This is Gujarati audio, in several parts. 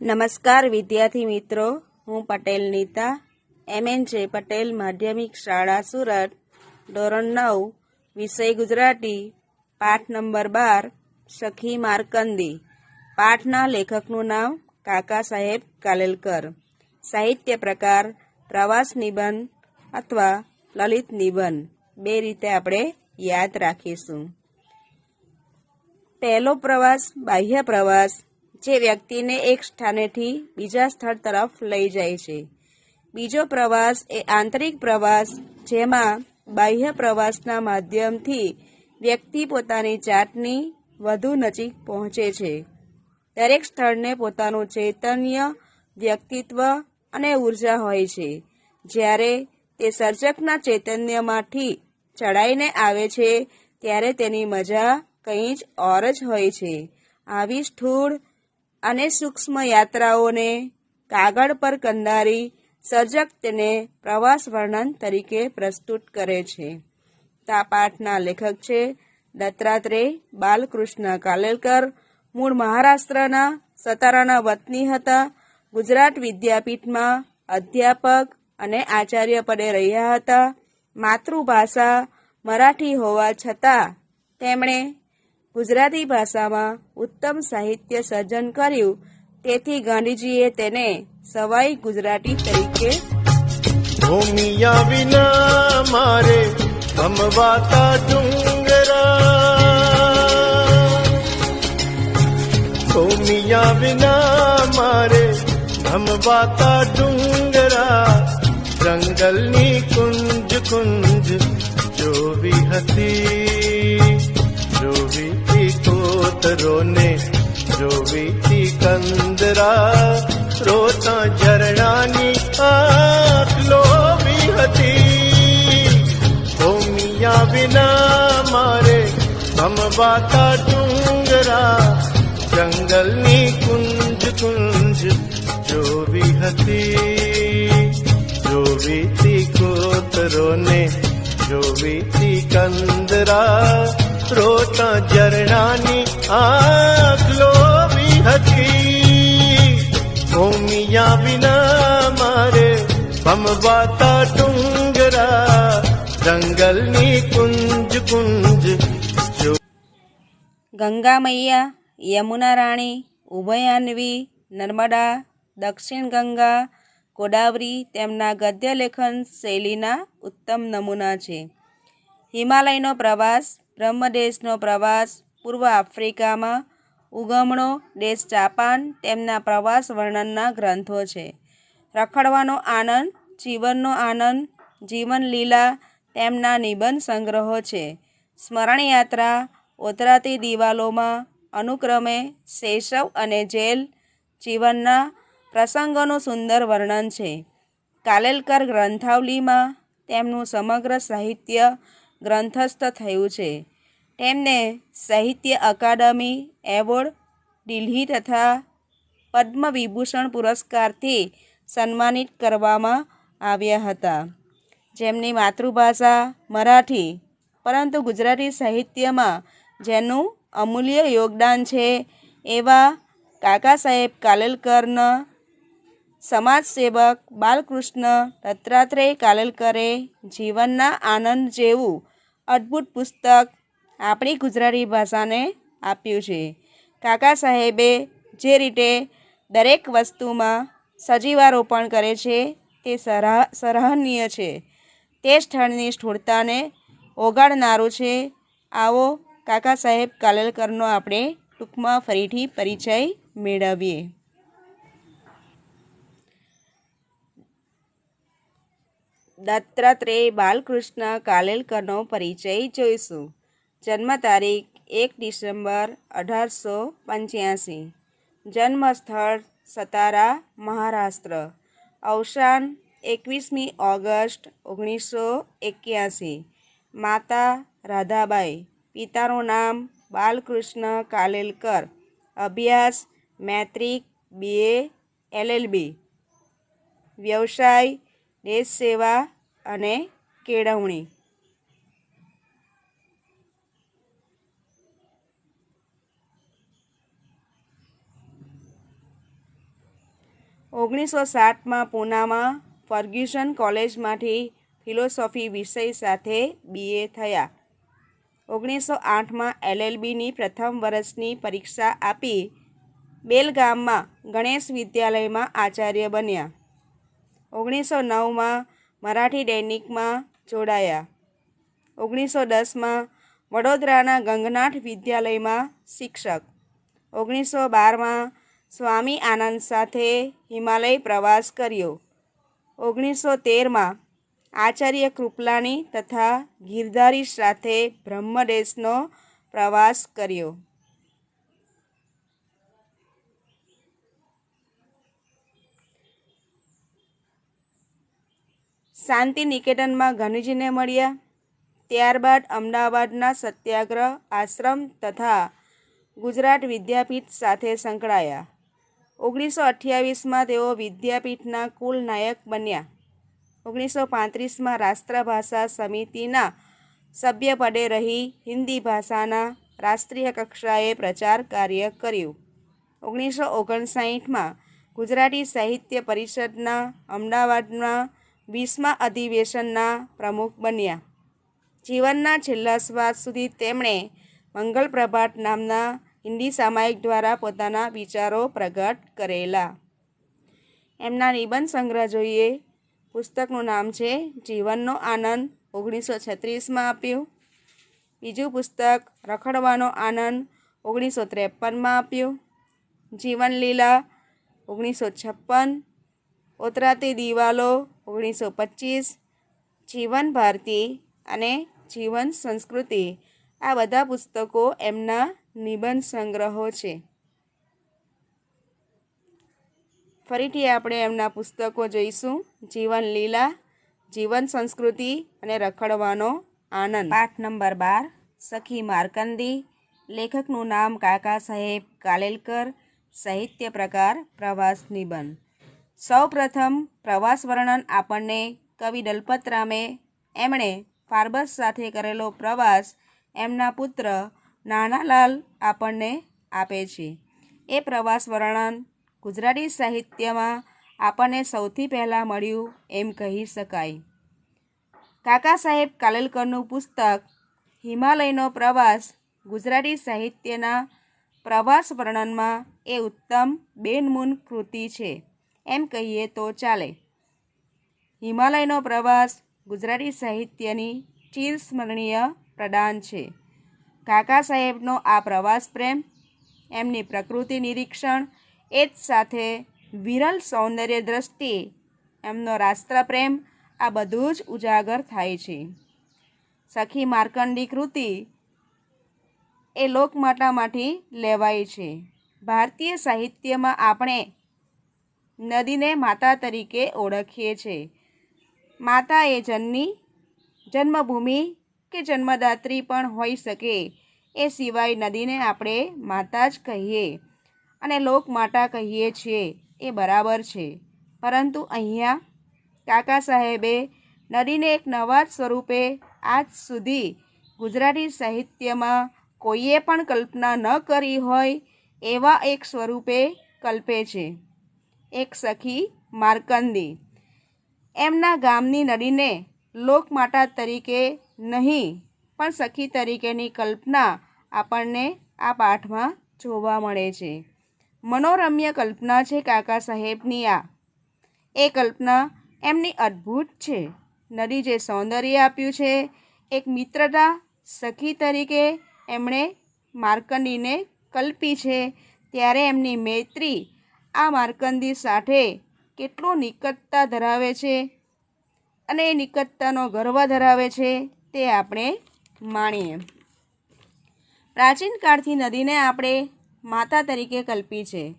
નમસ્કાર વિદ્યાર્થી મિત્રો, હું પટેલ નીતા MNJ પટેલ માધ્યમિક શાળા સુરત, ધોરણ 9, વિષય ગુજરાતી, પાઠ નંબર 12, સખી માર્કંડી. પાઠના લેખકનું નામ કાકા સાહેબ કાલેલકર. સાહિત્ય પ્રકાર પ્રવાસ નિબંધ અથવા લલિત નિબંધ. બે રીતે આપણે યાદ રાખીશું. પહેલો પ્રવાસ બાહ્ય પ્રવાસ, જે વ્યક્તિને એક સ્થાનેથી બીજા સ્થળ તરફ લઈ જાય છે. બીજો પ્રવાસ એ આંતરિક પ્રવાસ, જેમાં બાહ્ય પ્રવાસના માધ્યમથી વ્યક્તિ પોતાની જાતની વધુ નજીક પહોંચે છે. દરેક સ્થળને પોતાનું ચૈતન્ય, વ્યક્તિત્વ અને ઉર્જા હોય છે. જ્યારે તે સર્જકના ચૈતન્યમાંથી ચડાઈને આવે છે, ત્યારે તેની મજા કંઈ જ ઓર જ હોય છે. આવી સ્થૂળ અને સૂક્ષ્મ યાત્રાઓને કાગળ પર કંડારી સર્જક તેને પ્રવાસ વર્ણન તરીકે પ્રસ્તુત કરે છે. આ પાઠના લેખક છે દત્તાત્રેય બાલકૃષ્ણ કાલેલકર. મૂળ મહારાષ્ટ્રના સતારાના વતની હતા. ગુજરાત વિદ્યાપીઠમાં અધ્યાપક અને આચાર્ય પદે રહ્યા હતા. માતૃભાષા મરાઠી હોવા છતાં તેમણે ગુજરાતી ભાષામાં ઉત્તમ સાહિત્ય સર્જન કર્યું. તેથી ગાંધીજીએ તેને સવાઈ ગુજરાતી તરીકે ભૂમિયા વિના મારે ભમવાતા ડુંગરા, ભૂમિયા વિના મારે ભમવાતા ડુંગરા, જંગલની કુંજ કુંજ જોવી હતી, જોવી કોતરોને જોવી કંદરા, રોતા ઝરણાની આંખ લોવી હતી. ભૂમિયા વિના મારે ભમવાતા ડુંગરા, જંગલની કુંજ કુંજ જોવી હતી, જોવી કોતરોને જોવી કંદરા, રોતા ઝરણાની આંખ લોવી હતી. ભૂમિયા વિના મારે ભમવાતા ડુંગરા, જંગલની કુંજ કુંજ જો. ગંગા મૈયા, યમુના રાણી, ઉભયાન્વી, નર્મદા, દક્ષિણ ગંગા, ગોદાવરી તેમના ગદ્ય લેખન શૈલીના ઉત્તમ નમૂના છે. હિમાલયનો પ્રવાસ, બ્રહ્મદેશનો પ્રવાસ, પૂર્વ આફ્રિકામાં ઉગમણો દેશ જાપાન તેમના પ્રવાસ વર્ણનના ગ્રંથો છે. રખડવાનો આનંદ, જીવનનો આનંદ, જીવન લીલા તેમના નિબંધ સંગ્રહો છે. સ્મરણ યાત્રા, ઓતરાતી દિવાલોમાં અનુક્રમે શૈશવ અને જેલ જીવનના પ્રસંગોનું સુંદર વર્ણન છે. કાલેલકર ગ્રંથાવલીમાં તેમનું સમગ્ર સાહિત્ય ગ્રંથસ્થ થયું છે. તેમને સાહિત્ય અકાદમી એવોર્ડ, દિલ્હી તથા પદ્મ વિભૂષણ પુરસ્કારથી સન્માનિત કરવામાં આવ્યા હતા. જેમની માતૃભાષા મરાઠી, પરંતુ ગુજરાતી સાહિત્યમાં જેનું અમૂલ્ય યોગદાન છે, એવા કાકા સાહેબ કાલેલકરના સમાજસેવક બાલકૃષ્ણ દત્તાત્રેય કાલેલકરે જીવનના આનંદ જેવું અદ્ભુત પુસ્તક આપણી ગુજરાતી ભાષાને આપ્યું છે. કાકા સાહેબે જે રીતે દરેક વસ્તુમાં સજીવારોપણ કરે છે, તે સરાહનીય છે. તે સ્થળની સ્થૂળતાને ઓગાળનારું છે. આવો કાકા સાહેબ કાલેલકરનો આપણે ટૂંકમાં ફરીથી પરિચય મેળવીએ. દત્તાત્રેય બાલકૃષ્ણ કાલેલકરનો પરિચય જોઈશું. જન્મ તારીખ 1 ડિસેમ્બર 1885. જન્મ સ્થળ સતારા, મહારાષ્ટ્ર. અવસાન 21મી ઓગસ્ટ 1981. માતા રાધાબાઈ. પિતાનું નામ બાલકૃષ્ણ કાલેલકર. અભ્યાસ મેટ્રિક, BA, LLB. વ્યવસાય દેશ સેવા અને કેળવણી. 1960માં પૂનામાં ફર્ગ્યુસન કોલેજમાંથી ફિલોસોફી વિષય સાથે BA થયા. 1908માં LLBની પ્રથમ વર્ષની પરીક્ષા આપી બેલગામમાં ગણેશ વિદ્યાલયમાં આચાર્ય બન્યા. 1909માં મરાઠી દૈનિકમાં જોડાયા. 1910માં વડોદરાના ગંગનાથ વિદ્યાલયમાં શિક્ષક. 1912માં સ્વામી આનંદ સાથે હિમાલય પ્રવાસ કર્યો. 1913માં આચાર્ય કૃપલાની તથા ગિરધારી સાથે બ્રહ્મદેશનો પ્રવાસ કર્યો. શાંતિ નિકેતનમાં ગાંધીજીને મળ્યા. ત્યારબાદ અમદાવાદના સત્યાગ્રહ આશ્રમ તથા ગુજરાત વિદ્યાપીઠ સાથે સંકળાયા. 1928માં તેઓ વિદ્યાપીઠના કુલ નાયક બન્યા. 1935માં રાષ્ટ્રભાષા સમિતિના સભ્યપદે રહી હિન્દી ભાષાના રાષ્ટ્રીય કક્ષાએ પ્રચાર કાર્ય કર્યું. 1959માં ગુજરાતી સાહિત્ય પરિષદના અમદાવાદના 20મા અધિવેશનના પ્રમુખ બન્યા. જીવનના છેલ્લા શ્વાસ સુધી તેમણે મંગલ પ્રભાત નામના હિન્દી સામાયિક દ્વારા પોતાના વિચારો પ્રગટ કરેલા. એમના નિબંધ સંગ્રહ જોઈએ. પુસ્તકનું નામ છે જીવનનો આનંદ, 1936માં આપ્યું. બીજું પુસ્તક રખડવાનો આનંદ, 1953માં આપ્યું. જીવનલીલા, 1956. ઓતરાતી દિવાલો, 1925. જીવન ભારતી અને જીવન સંસ્કૃતિ, આ બધા પુસ્તકો એમના નિબંધ સંગ્રહો છે. ફરીથી આપણે એમના પુસ્તકો જોઈશું. જીવન લીલા, જીવન સંસ્કૃતિ અને રખડવાનો આનંદ. પાઠ નંબર 12, સખી માર્કંડી. લેખકનું નામ કાકા સાહેબ કાલેલકર. સાહિત્ય પ્રકાર પ્રવાસ નિબંધ. સૌપ્રથમ પ્રવાસ વર્ણન આપણને કવિ દલપતરામે એમણે ફાર્બસ સાથે કરેલો પ્રવાસ એમના પુત્ર નાનાલાલ આપણને આપે છે. એ પ્રવાસ વર્ણન ગુજરાતી સાહિત્યમાં આપણને સૌથી પહેલાં મળ્યું એમ કહી શકાય. કાકા સાહેબ કાલેલકરનું પુસ્તક હિમાલયનો પ્રવાસ ગુજરાતી સાહિત્યના પ્રવાસ વર્ણનમાં એ ઉત્તમ બેનમૂન કૃતિ છે એમ કહીએ તો ચાલે. હિમાલયનો પ્રવાસ ગુજરાતી સાહિત્યની ચિરસ્મરણીય પ્રદાન છે. કાકા સાહેબનો આ પ્રવાસ પ્રેમ, એમની પ્રકૃતિ નિરીક્ષણ, એ જ સાથે વિરલ સૌંદર્ય દ્રષ્ટિ, એમનો રાષ્ટ્રપ્રેમ, આ બધું જ ઉજાગર થાય છે. સખી માર્કંડી કૃતિ એ લોકમાતામાંથી લેવાય છે. ભારતીય સાહિત્યમાં આપણે નદીને માતા તરીકે ઓળખીએ છીએ. માતા એ જનની, જન્મભૂમિ કે જન્મદાત્રી પણ હોઈ શકે. એ સિવાય નદીને આપણે માતા જ કહીએ અને લોકમાતા કહીએ છીએ, એ બરાબર છે. પરંતુ અહીંયા કાકા સાહેબે નદીને એક નવા જ સ્વરૂપે આજ સુધી ગુજરાતી સાહિત્યમાં કોઈએ પણ કલ્પના ન કરી હોય એવા એક સ્વરૂપે કલ્પે છે. એક સખી માર્કંડી. એમના ગામની નદીને લોકમાતા તરીકે નહીં પણ સખી તરીકેની કલ્પના આપણને આ પાઠમાં જોવા મળે છે. મનોરમ્ય કલ્પના છે કાકા સાહેબની આ. એ કલ્પના એમની અદ્ભુત છે. નદી જે સૌંદર્ય આપ્યું છે, એક મિત્રતા સખી તરીકે એમણે માર્કંડીને કલ્પી છે, ત્યારે એમની મૈત્રી આ માર્કંડી સાથે કેટલો નિકટતા ધરાવે છે અને એ નિકટતાનો ગર્વ ધરાવે છે તે આપણે માણીએ. પ્રાચીન કાળથી નદીને આપણે માતા તરીકે કલ્પી છે.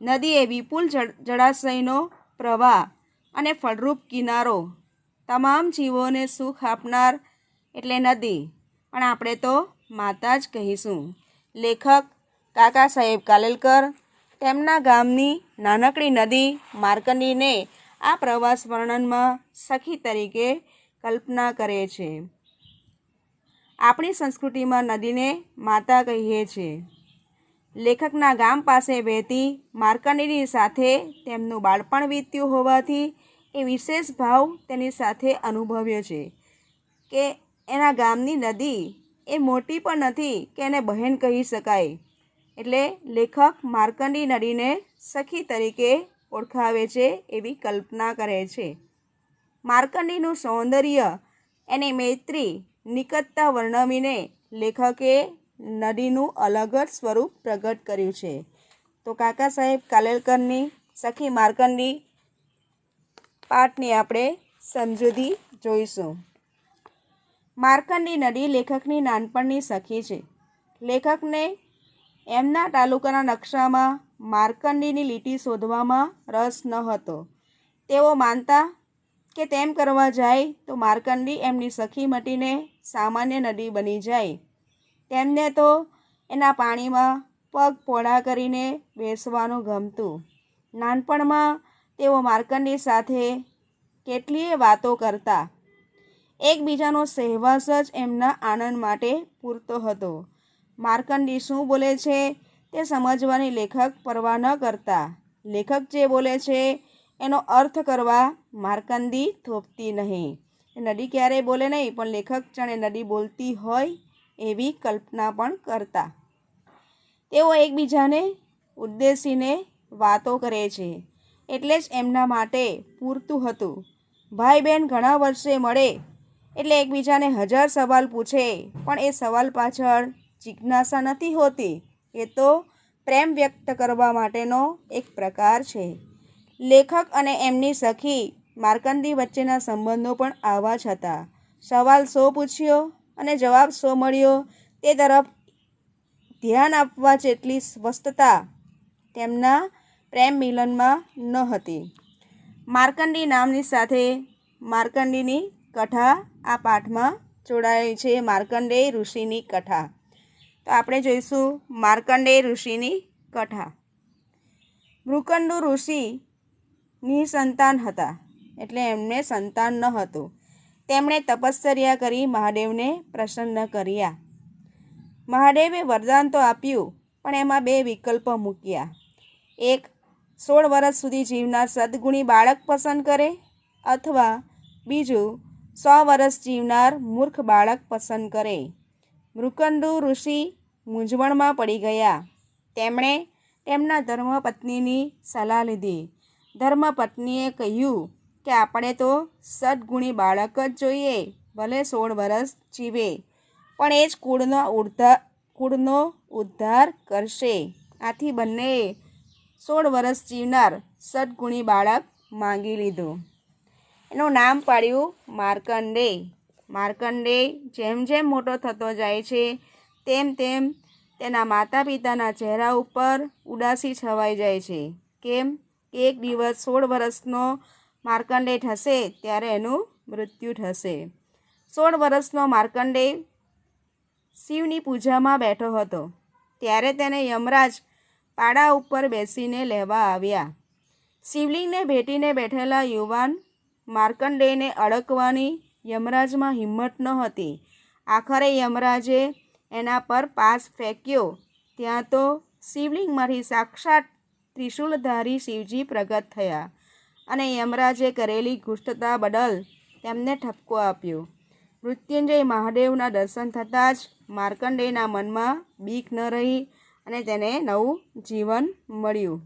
નદી એ વિપુલ જળાશયનો પ્રવાહ અને ફળરૂપ કિનારો, તમામ જીવોને સુખ આપનાર એટલે નદી, પણ આપણે તો માતા જ કહીશું. લેખક કાકા સાહેબ કાલેલકર તેમના ગામની નાનકડી નદી માર્કંડીને આ પ્રવાસ વર્ણનમાં સખી તરીકે કલ્પના કરે છે. આપણી સંસ્કૃતિમાં નદીને માતા કહીએ છીએ. લેખકના ગામ પાસે વહેતી માર્કંડેયની સાથે તેમનું બાળપણ વીત્યું હોવાથી એ વિશેષ ભાવ તેની સાથે અનુભવ્યો છે કે એના ગામની નદી એ મોટી પણ નથી કે એને બહેન કહી શકાય. એટલે લેખક માર્કંડેય નદીને સખી તરીકે ઓળખાવે છે એવી કલ્પના કરે છે. માર્કંડેયનું સૌંદર્ય, એની મૈત્રી, નિકટતા વર્ણવીને લેખકે નદીનું અલગ જ સ્વરૂપ પ્રગટ કર્યું છે. તો કાકા સાહેબ કાલેલકરની સખી માર્કંડેય પાઠની આપણે સમજૂતી જોઈશું. માર્કંડેય નદી લેખકની નાનપણની સખી છે. લેખકને એમના તાલુકાના નકશામાં માર્કંડેયની લીટી શોધવામાં રસ ન હતો. તેઓ માનતા કે તેમ કરવા જાય તો માર્કંડેય એમની સખી મટીને સામાન્ય નદી બની જાય. તેમને તો એના પાણીમાં પગ પોળા કરીને બેસવાનું ગમતું. નાનપણમાં તેઓ માર્કંડેય સાથે કેટલીય વાતો કરતા. એકબીજાનો સહવાસ જ એમના આનંદ માટે પૂરતો હતો. માર્કંડેય શું બોલે છે તે સમજવાની લેખક પરવા ન કરતા. લેખક જે બોલે છે એનો અર્થ કરવા માર્કંડેય થોભતી નહીં. નદી ક્યારેય બોલે નહીં, પણ લેખક જાણે નદી બોલતી હોય એવી કલ્પના પણ કરતા. તેઓ એકબીજાને ઉદ્દેશીને વાતો કરે છે એટલે જ એમના માટે પૂરતું હતું. ભાઈ બહેન ઘણા વર્ષે મળે એટલે એકબીજાને 1000 સવાલ પૂછે, પણ એ સવાલ પાછળ જિજ્ઞાસા નથી હોતી. એ તો પ્રેમ વ્યક્ત કરવા માટેનો એક પ્રકાર છે. લેખક અને એમની સખી માર્કંડેય વચ્ચેના સંબંધો પણ આવા જ હતા. સવાલ શો પૂછ્યો અને જવાબ શો મળ્યો તે તરફ ધ્યાન આપવા જેટલી સ્વસ્થતા તેમના પ્રેમ મિલનમાં ન હતી. માર્કંડેય નામની સાથે માર્કંડેયની કથા આ પાઠમાં જોડાયેલી છે. માર્કંડેય ઋષિની કથા. તો આપણે જોઈશું માર્કંડેય ઋષિની કથા. મૃકંડુ ઋષિ નિસંતાન હતા, એટલે એમને સંતાન ન હતું. તેમણે તપશ્ચર્યા કરી મહાદેવને પ્રસન્ન કર્યા. મહાદેવે વરદાન તો આપ્યું, પણ એમાં 2 વિકલ્પો મૂક્યા. એક, 16 વર્ષ સુધી જીવનાર સદગુણી બાળક પસંદ કરે, અથવા બીજું, 100 વર્ષ જીવનાર મૂર્ખ બાળક પસંદ કરે. મૃકંડુ ઋષિ મૂંઝવણમાં પડી ગયા. તેમણે તેમના ધર્મપત્નીની સલાહ લીધી. ધર્મપત્નીએ કહ્યું કે આપણે તો સદગુણી બાળક જ જોઈએ, ભલે 16 વર્ષ જીવે, પણ એ જ કુળનો ઉદ્ધાર કરશે. આથી બંનેએ 16 વર્ષ જીવનાર સદગુણી બાળક માંગી લીધું. એનું નામ પાડ્યું માર્કંડેય. માર્કંડેય જેમ જેમ મોટો થતો જાય છે તેમ તેમ તેના માતા પિતાના ચહેરા ઉપર ઉદાસી છવાઈ જાય છે. કેમ? એક દિવસ 16 વર્ષનો માર્કંડેય થશે ત્યારે એનું મૃત્યુ થશે. 16 વર્ષનો માર્કંડેય શિવની પૂજામાં બેઠો હતો. ત્યારે તેને યમરાજ પાડા ઉપર બેસીને લેવા આવ્યા. શિવલિંગને ભેટીને બેઠેલા યુવાન માર્કંડેયને અડકવાની યમરાજમાં હિંમત ન હતી. આખરે યમરાજે એના પર પાસ ફેંક્યો. ત્યાં તો શિવલિંગમાંથી સાક્ષાત ત્રિશૂલધારી શિવજી પ્રગટ થયા અને યમરાજે કરેલી ગુષ્ટતા બદલ તેમને ઠપકો આપ્યો. મૃત્યુંજય મહાદેવના દર્શન થતાં જ માર્કંડેયના મનમાં બીક ન રહી અને તેને નવું જીવન મળ્યું.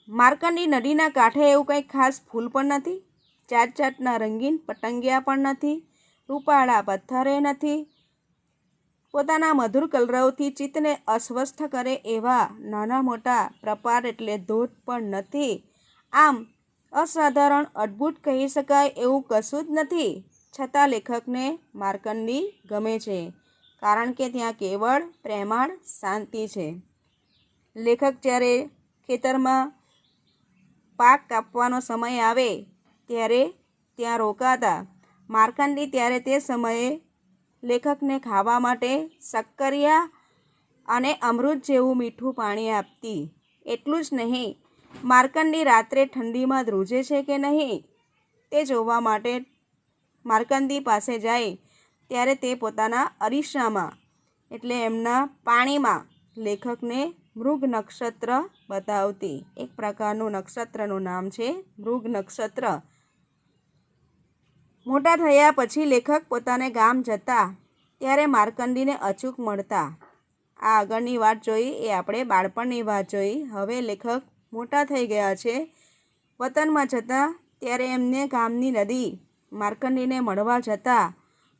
માર્કંડેય નદીના કાંઠે એવું કંઈ ખાસ ફૂલ પણ નથી, જાત જાતના રંગીન પતંગિયા પણ નથી, રૂપાળા પથ્થરે નથી, પોતાના મધુર કલરવથી ચિત્તને અસ્વસ્થ કરે એવા નાના મોટા પ્રપાત એટલે ધોધ પણ નથી. આમ અસાધારણ અદ્ભુત કહી શકાય એવું કશું જ નથી. છતાં લેખકને માર્કંડેય ગમે છે, કારણ કે ત્યાં કેવળ પ્રેમાળ શાંતિ છે. લેખક જ્યારે ખેતરમાં પાક કાપવાનો સમય આવે ત્યારે ત્યાં રોકાતા. માર્કંડેય ત્યારે તે સમયે લેખકને ખાવા માટે શક્કરિયા અને અમૃત જેવું મીઠું પાણી આપતી. એટલું જ નહીં, માર્કંડેય રાત્રે ઠંડીમાં ધ્રુજે છે કે નહીં તે જોવા માટે માર્કંડેય પાસે જાય ત્યારે તે પોતાના અરીસામાં એટલે એમના પાણીમાં લેખકને મૃગ નક્ષત્ર બતાવતી. એક પ્રકારનું નક્ષત્રનું નામ છે મૃગ નક્ષત્ર. મોટા થયા પછી લેખક પોતાને ગામ જતા ત્યારે માર્કંડીને અચૂક મળતા. આ આગળની વાત જોઈ એ આપણે બાળપણની વાત જોઈ. હવે લેખક મોટા થઈ ગયા છે. વતનમાં જતા ત્યારે એમને ગામની નદી માર્કંડીને મળવા જતા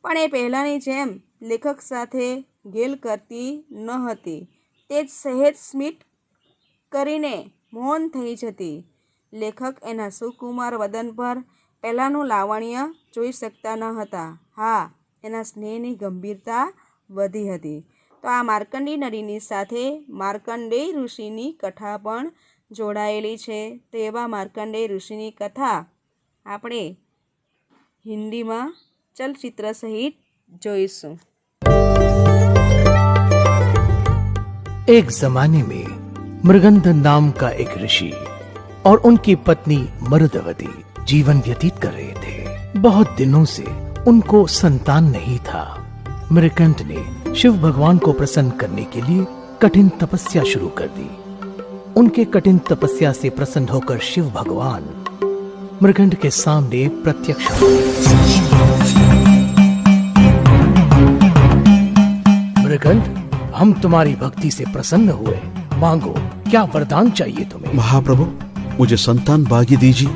પણ એ પહેલાંની જેમ લેખક સાથે ગેલ કરતી ન હતી. તે જ સહેજ સ્મિત કરીને મૌન થઈ જતી. લેખક એના સુકુમાર વદન પર પહેલાંનું લાવણ્ય જોઈ શકતા ન હતા. હા, એના સ્નેહની ગંભીરતા વધી હતી. તો આ માર્કંડી નદીની સાથે માર્કંડેય ઋષિની કથા પણ જોડાયેલી છે. તો એવા માર્કંડેય ઋષિની કથા આપણે હિન્દીમાં ચલચિત્ર સહિત જોઈશું. एक जमाने में मृगंध नाम का एक ऋषि और उनकी पत्नी मरुदवती जीवन व्यतीत कर रहे थे. बहुत दिनों से उनको संतान नहीं था. मृगंध ने शिव भगवान को प्रसन्न करने के लिए कठिन तपस्या शुरू कर दी. उनके कठिन तपस्या से प्रसन्न होकर शिव भगवान मृगंध के सामने प्रत्यक्ष हुए. मृगंध, हम तुम्हारी भक्ति से प्रसन्न हुए. मांगो, क्या वरदान चाहिए तुम्हें? महाप्रभु, मुझे संतान भाग्य दीजिए.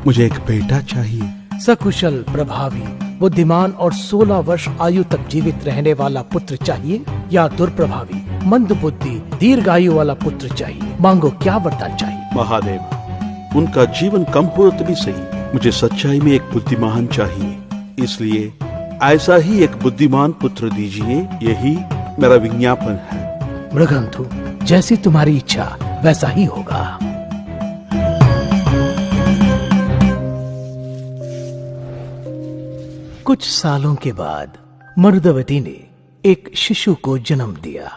मुझे एक बेटा चाहिए. सकुशल, प्रभावी, बुद्धिमान और 16 वर्ष आयु तक जीवित रहने वाला पुत्र चाहिए या दुर्प्रभावी, मंद बुद्धि, दीर्घायु वाला पुत्र चाहिए? मांगो, क्या वरदान चाहिए? महादेव, उनका जीवन कम हो तो भी सही, मुझे सच्चाई में एक बुद्धिमान चाहिए. इसलिए ऐसा ही एक बुद्धिमान पुत्र दीजिए. यही मेरा विज्ञापन है. मृगंधु, जैसी तुम्हारी इच्छा वैसा ही होगा. कुछ सालों के बाद मरुदवती ने एक शिशु को जन्म दिया.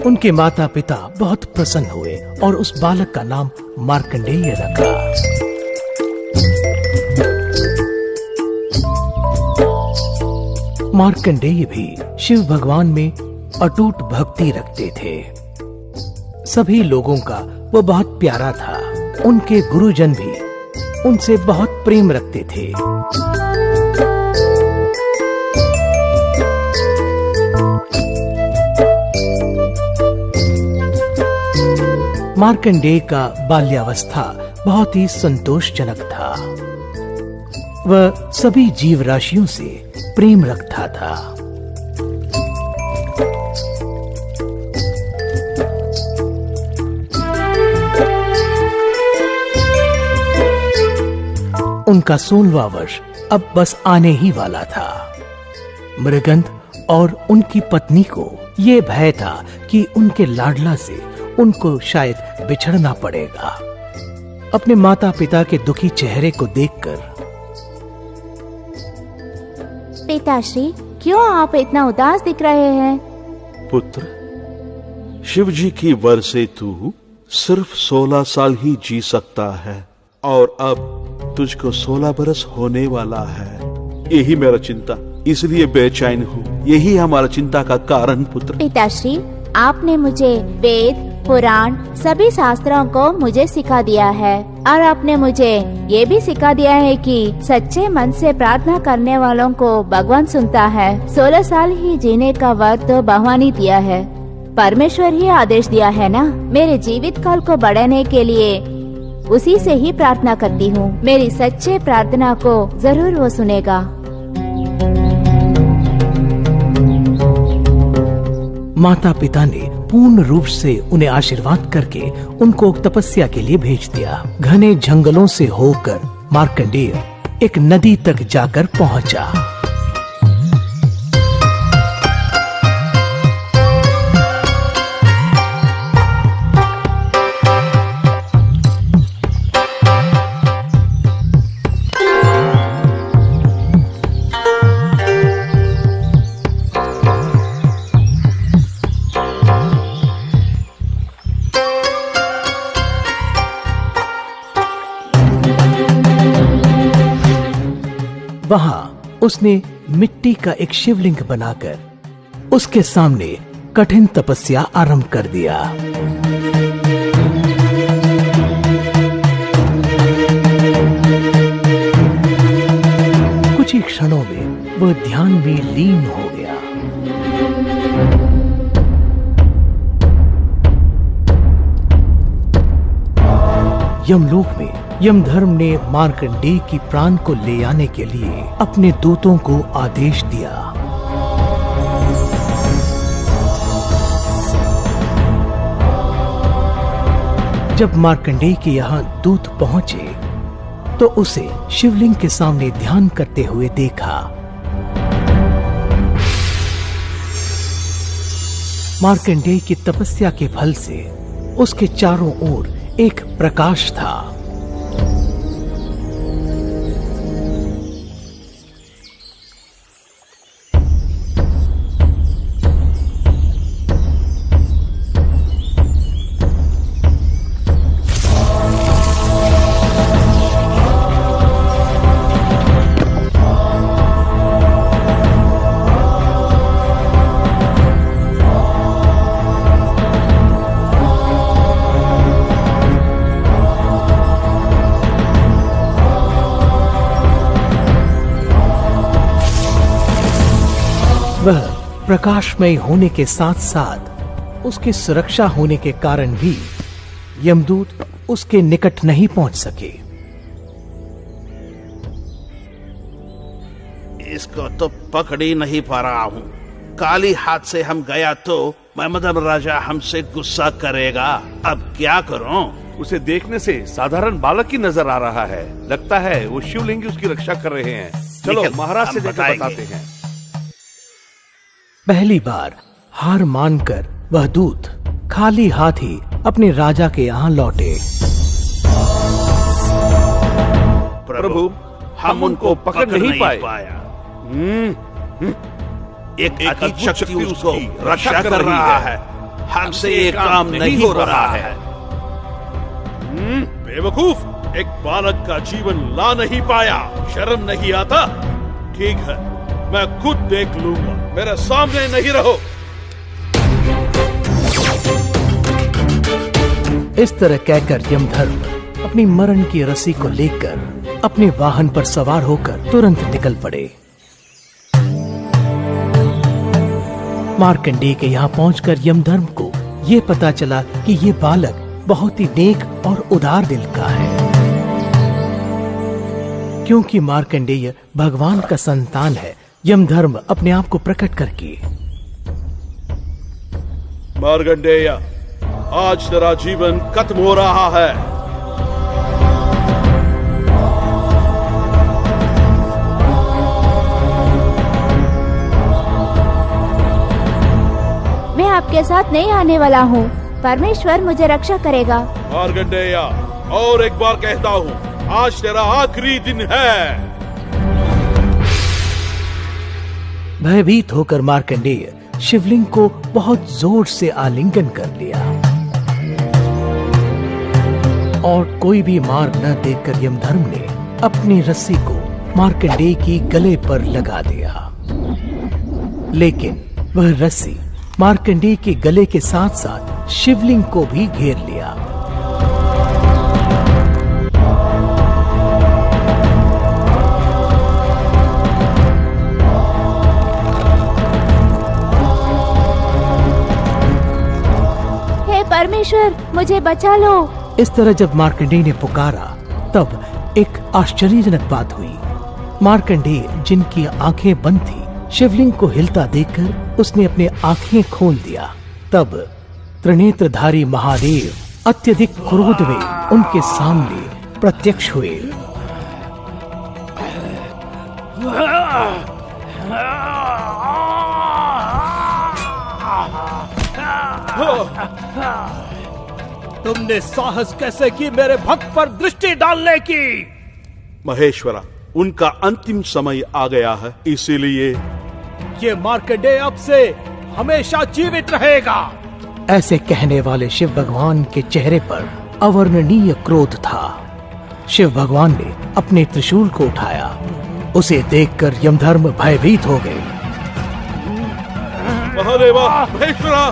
उनके माता पिता बहुत प्रसन्न हुए और उस बालक का नाम मार्कंडेय रखा. मार्कंडेय भी शिव भगवान में अटूट भक्ति रखते थे. सभी लोगों का वो बहुत प्यारा था. उनके गुरुजन भी उनसे बहुत प्रेम रखते थे. मार्कंडेय का बाल्यावस्था बहुत ही संतोषजनक था. वह सभी जीव राशियों से प्रेम रखता था. उनका 16वां वर्ष अब बस आने ही वाला था. मृगंध और उनकी पत्नी को ये भय था कि उनके लाडला से उनको शायद बिछड़ना पड़ेगा. अपने माता पिता के दुखी चेहरे को देखकर, पिताश्री, क्यों आप इतना उदास दिख रहे हैं? पुत्र, शिव जी की वर से तू सिर्फ 16 साल ही जी सकता है और अब तुझको 16 बरस होने वाला है. यही मेरा चिंता, इसलिए बेचैन हूँ. यही हमारा चिंता का कारण पुत्र. पिताश्री, आपने मुझे वेद, पुराण, सभी शास्त्रों को मुझे सिखा दिया है और आपने मुझे ये भी सिखा दिया है कि सच्चे मन से प्रार्थना करने वालों को भगवान सुनता है. 16 साल ही जीने का वर तो भगवान ही दिया है. परमेश्वर ही आदेश दिया है ना. मेरे जीवित काल को बढ़ाने के लिए उसी से ही प्रार्थना करती हूँ. मेरी सच्चे प्रार्थना को जरूर वो सुनेगा. माता पिता ने पूर्ण रूप से उन्हें आशीर्वाद करके उनको तपस्या के लिए भेज दिया. घने जंगलों से होकर मार्कंडेय एक नदी तक जाकर पहुंचा. वहां उसने मिट्टी का एक शिवलिंग बनाकर उसके सामने कठिन तपस्या आरंभ कर दिया। कुछ ही क्षणों में वह ध्यान में लीन हो गया। यमलोक में यमधर्म ने मार्कंडेय की प्राण को ले आने के लिए अपने दूतों को आदेश दिया। जब मार्कंडेय के यहाँ दूत पहुंचे तो उसे शिवलिंग के सामने ध्यान करते हुए देखा। मार्कंडेय की तपस्या के फल से उसके चारों ओर एक प्रकाश था। वह प्रकाशमय होने के साथ साथ उसकी सुरक्षा होने के कारण भी यमदूत उसके निकट नहीं पहुंच सके। इसको तो पकड़ ही नहीं पा रहा हूँ। काली हाथ से हम गया तो मदन राजा हमसे गुस्सा करेगा। अब क्या करूं? उसे देखने से साधारण बालक की नजर आ रहा है। लगता है वो शिवलिंग उसकी रक्षा कर रहे हैं। चलो लेकिन महाराज से हम जाकर बताते हैं। पहली बार हार मानकर वह दूत खाली हाथ ही अपने राजा के यहाँ लौटे। प्रभु, हम उनको पकड़ नहीं पाया। एक अद्भुत शक्ति उसको रक्षा कर रहा है। हमसे ये काम नहीं हो रहा है। बेवकूफ, एक बालक का जीवन ला नहीं पाया, शर्म नहीं आता? ठीक है, मैं खुद देख लूंगा, मेरे सामने नहीं रहो। इस तरह कहकर यमधर्म अपनी मरण की रस्सी को लेकर अपने वाहन पर सवार होकर तुरंत निकल पड़े। मार्कंडेय के यहाँ पहुंचकर यमधर्म को ये पता चला कि ये बालक बहुत ही नेक और उदार दिल का है। क्योंकि मार्कंडेय भगवान का संतान है, यमधर्म अपने आप को प्रकट करके, मार्कंडेय, आज तेरा जीवन खत्म हो रहा है। मैं आपके साथ नहीं आने वाला हूँ। परमेश्वर मुझे रक्षा करेगा। मार्कंडेय, और एक बार कहता हूँ, आज तेरा आखिरी दिन है। भयभीत होकर मार्कंडेय शिवलिंग को बहुत जोर से आलिंगन कर लिया और कोई भी मार्ग न देखकर यमधर्म ने अपनी रस्सी को मार्कंडेय की गले पर लगा दिया। लेकिन वह रस्सी मार्कंडेय के गले के साथ साथ शिवलिंग को भी घेर लिया। परमेश्वर, मुझे बचा लो। इस तरह जब मार्कंडेय ने पुकारा तब एक आश्चर्यजनक बात हुई। मार्कंडेय, जिनकी आंखें बंद थी, शिवलिंग को हिलता देखकर उसने अपने आंखें खोल दिया। तब त्रिनेत्रधारी महादेव अत्यधिक क्रोध में उनके सामने प्रत्यक्ष हुए। तुमने साहस कैसे की मेरे भक्त पर दृष्टि डालने की? महेश्वरा, उनका अंतिम समय आ गया है, इसीलिए ये मार्कंडेय अब से हमेशा जीवित रहेगा। ऐसे कहने वाले शिव भगवान के चेहरे पर अवर्णनीय क्रोध था। शिव भगवान ने अपने त्रिशूल को उठाया। उसे देखकर यमधर्म भयभीत हो गए। महादेवा, महेश्वरा,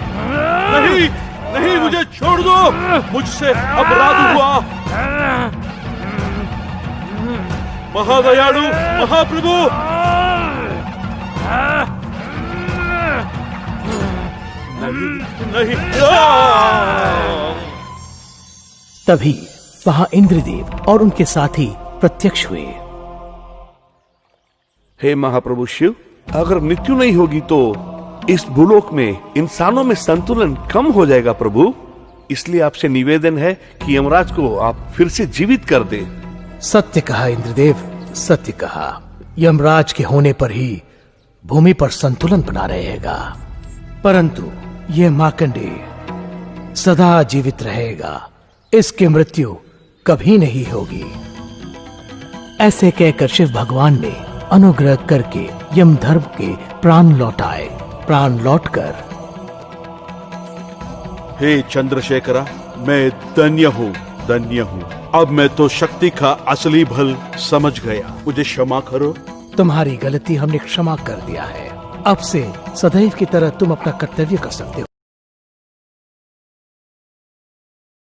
नहीं नहीं, मुझे छोड़ दो, मुझसे अपराध हुआ। महादयालु, महाप्रभु, नहीं, तभी वहां इंद्रदेव और उनके साथी प्रत्यक्ष हुए। हे महाप्रभु शिव, अगर मृत्यु नहीं होगी तो इस भूलोक में इंसानों में संतुलन कम हो जाएगा प्रभु। इसलिए आपसे निवेदन है कि यमराज को आप फिर से जीवित कर दें। सत्य कहा इंद्रदेव, सत्य कहा। यमराज के होने पर ही भूमि पर संतुलन बना रहेगा, परंतु यह मार्कंडेय सदा जीवित रहेगा, इसकी मृत्यु कभी नहीं होगी। ऐसे कहकर शिव भगवान ने अनुग्रह करके यमधर्म के प्राण लौटाए। प्राण लौटकर, हे चंद्रशेखरा, मैं धन्य हूँ, धन्य हूँ। अब मैं तो शक्ति का असली बल समझ गया, मुझे क्षमा करो। तुम्हारी गलती हमने क्षमा कर दिया है। अब से सदैव की तरह तुम अपना कर्तव्य कर सकते हो।